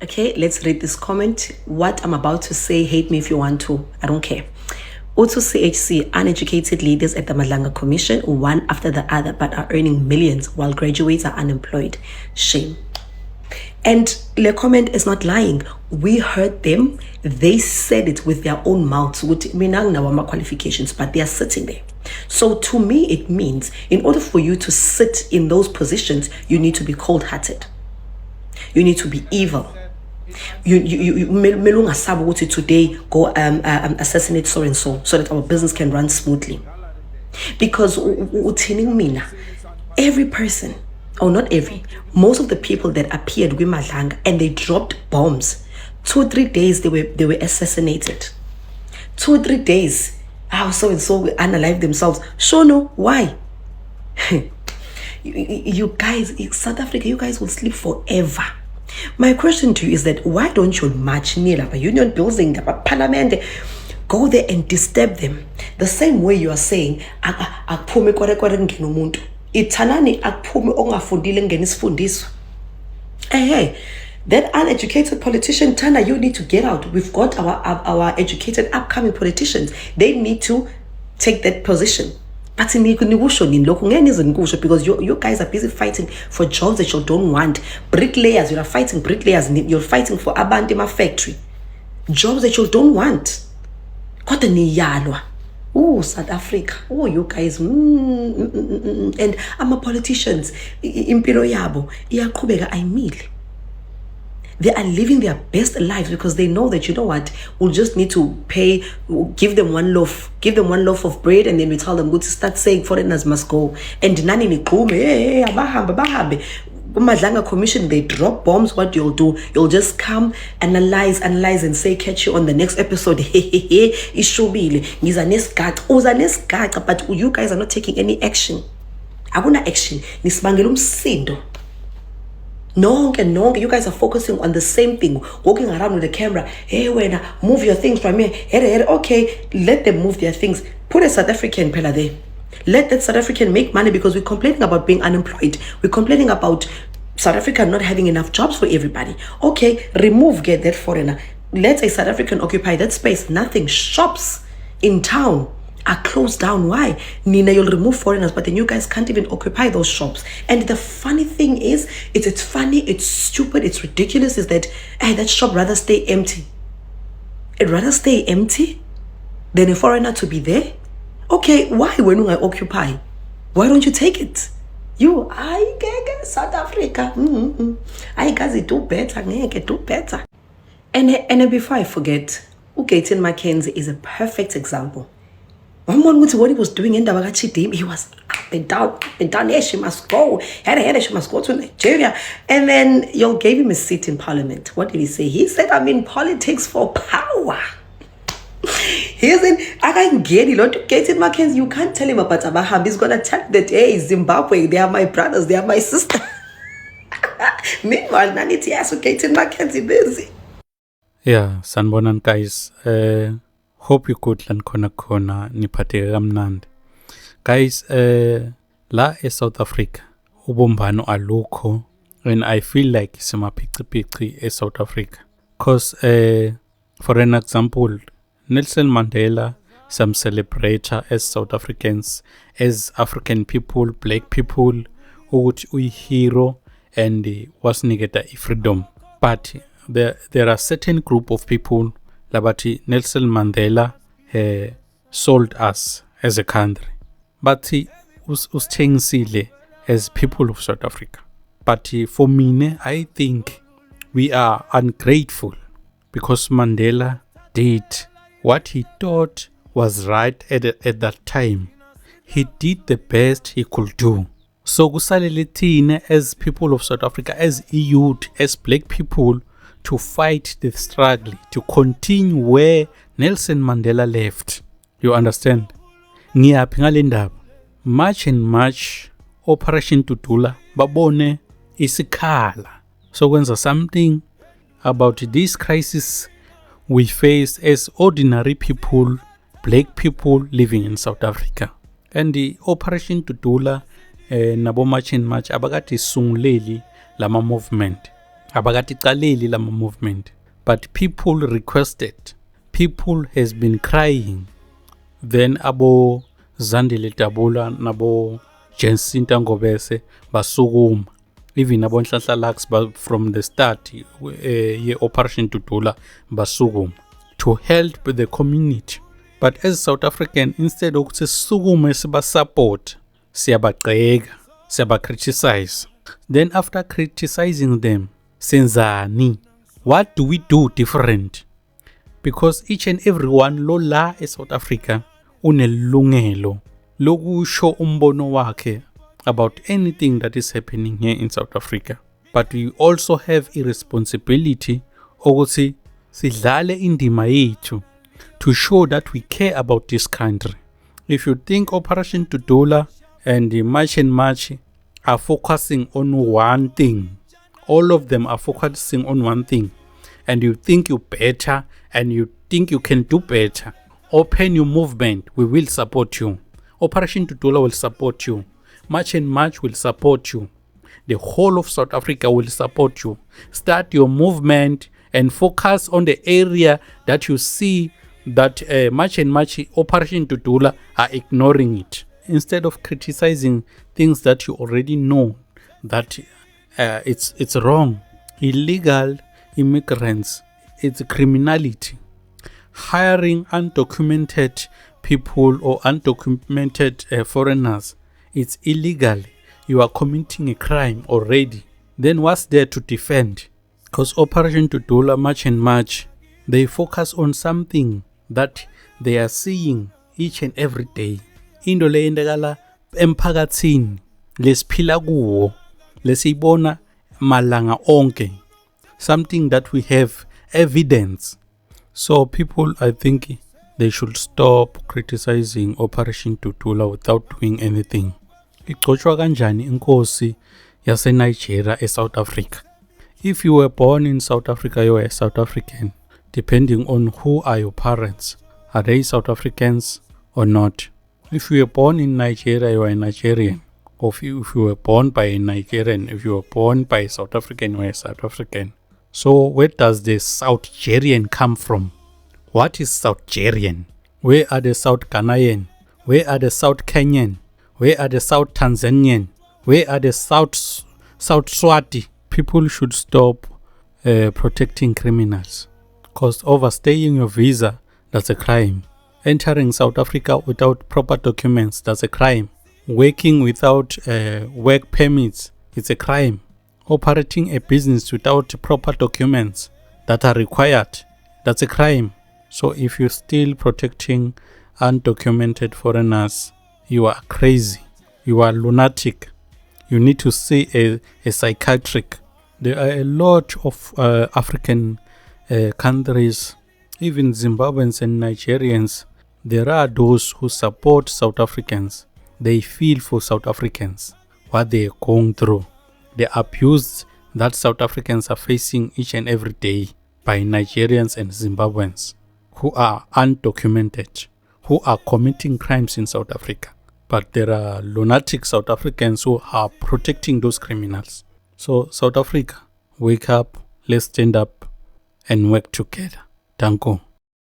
Okay, let's read this comment. What I'm about to say, hate me if you want to. I don't care. Auto CHC, uneducated leaders at the Madlanga Commission, one after the other, but are earning millions while graduates are unemployed. Shame. And the comment is not lying. We heard them. They said it with their own mouths. Qualifications, but they are sitting there. So to me, it means in order for you to sit in those positions, you need to be cold-hearted. You need to be evil. You today go assassinate so and so that our business can run smoothly. Because every person, or not every, most of the people that appeared with Madlanga and they dropped bombs, 2-3 days they were assassinated. 2-3 days, how so and so unalive themselves. Sure, no, why? you guys, in South Africa, you guys will sleep forever. My question to you is that why don't you march near a union building, a parliament, go there and disturb them the same way you are saying akuphume kware ngene umuntu ithanani akuphume ongafundile ngene isifundiswa. Hey, that uneducated politician, Tana, you need to get out. We've got our educated upcoming politicians. They need to take that position. But because you guys are busy fighting for jobs that you don't want. Bricklayers, you are fighting bricklayers. You're fighting for Abandima factory. Jobs that you don't want. Oh, South Africa. Oh, you guys. And I'm a politicians. Impilo yabo. Iyaqhubeka ayimile. They are living their best lives because they know that, you know what, we'll just need to pay, give them one loaf of bread, and then we tell them, go to start saying foreigners must go. And nani ni kume, bahambe. Madlanga Commission, they drop bombs. What you'll do, you'll just come, analyze, and say, catch you on the next episode. Ishobile, but you guys are not taking any action. Akuna action. Nisibangela umsindo. No, you guys are focusing on the same thing, walking around with the camera. Hey, when move your things from here. Okay, let them move their things. Put a South African pillar there. Let that South African make money, because we're complaining about being unemployed. We're complaining about South Africa not having enough jobs for everybody. Okay, get that foreigner. Let a South African occupy that space. Nothing. Shops in town are closed down. Why? Nina, you'll remove foreigners, but then you guys can't even occupy those shops. And the funny thing is, it's funny, it's stupid, it's ridiculous, is that that shop rather stay empty. It'd rather stay empty than a foreigner to be there. Okay, why when I occupy? Why don't you take it? I get South Africa. I guys do better. Do better. And before I forget, Gayton McKenzie is a perfect example. What he was doing in Dabagachi, he was up and down. Yeah, she must go. She must go to Nigeria. And then you gave him a seat in parliament. What did he say? He said, I'm in politics for power. I can get it. Lord, Gayton McKenzie, you can't tell him about Abraham. He's going to tell that, hey, Zimbabwe, they are my brothers, they are my sister. Meanwhile, Nanity has Gayton McKenzie busy. Yeah, sanbonan guys. Hope you could learn kona nipate kamnandi. Guys, la South Africa, ubumbano alukho, and I feel like simaphici South Africa. Cause for an example, Nelson Mandela, some celebrate as South Africans, as African people, black people, which we hero and was negata freedom. But there are certain group of people Labati Nelson Mandela sold us as a country, but he was changing as people of South Africa. But for me, I think we are ungrateful because Mandela did what he thought was right at that time. He did the best he could do. So kusalele as people of South Africa, as youth, as black people, to fight the struggle, to continue where Nelson Mandela left. You understand? Ngiyaphi ngale ndaba? March and March, Operation Tutula, babone isikhala. So kwenza something about this crisis we face as ordinary people, black people living in South Africa. And the Operation Tutula, nabo March and March, abakati sunguleli lama movement. abakatiqaleli lama movement, but people requested, people has been crying. Then abo Zandile Dabula nabo Jacinta Ngobese basukuma, even abo Nhlanhla Lux from the start ye Operation Tutula basukuma to help the community. But as South African, instead okuthi sukume siba support, siyabagxeka, siyaba criticize. Then after criticizing them, senzani? What do we do different? Because each and everyone lo la eSouth Africa unelungelo lokusho umbono wakhe about anything that is happening here in South Africa. But we also have a responsibility ukuthi sidlale indima yethu to show that we care about this country. If you think Operation Tutula and the March and March are focusing on one thing, all of them are focusing on one thing, and you think you better and you think you can do better, open your movement, we will support you. Operation Tutula will support you. March and March will support you. The whole of South Africa will support you. Start your movement and focus on the area that you see that March and March Operation Tutula are ignoring it. Instead of criticizing things that you already know that it's wrong. Illegal immigrants, it's criminality. Hiring undocumented people or undocumented foreigners, it's illegal. You are committing a crime already. Then what's there to defend? Because Operation Tutula, March and March, they focus on something that they are seeing each and every day. Into le yendekala emphakathini lesiphila kuwo, lesibona malanga onke. Something that we have evidence. So people, I think they should stop criticizing Operation Tutula without doing anything. Igcotshwa kanjani inkosi yase Nigeria eSouth Africa? If you were born in South Africa, you are a South African, depending on who are your parents. Are they South Africans or not? If you were born in Nigeria, you are a Nigerian. Or if you were born by a Nigerian, if you were born by a South African, you are a South African. So where does the Southgerian come from? What is Southgerian? Where are the South Ghanaian? Where are the South Kenyan? Where are the South Tanzanian? Where are the South Swati? People should stop protecting criminals. Because overstaying your visa, that's a crime. Entering South Africa without proper documents, that's a crime. Working without work permits, it's a crime. Operating a business without proper documents that are required, that's a crime. So if you're still protecting undocumented foreigners, you are crazy. You are lunatic. You need to see a psychiatric. There are a lot of African countries, even Zimbabweans and Nigerians. There are those who support South Africans. They feel for South Africans, what they are going through. The abuse that South Africans are facing each and every day by Nigerians and Zimbabweans who are undocumented, who are committing crimes in South Africa. But there are lunatic South Africans who are protecting those criminals. So South Africa, wake up, let's stand up and work together. Danko.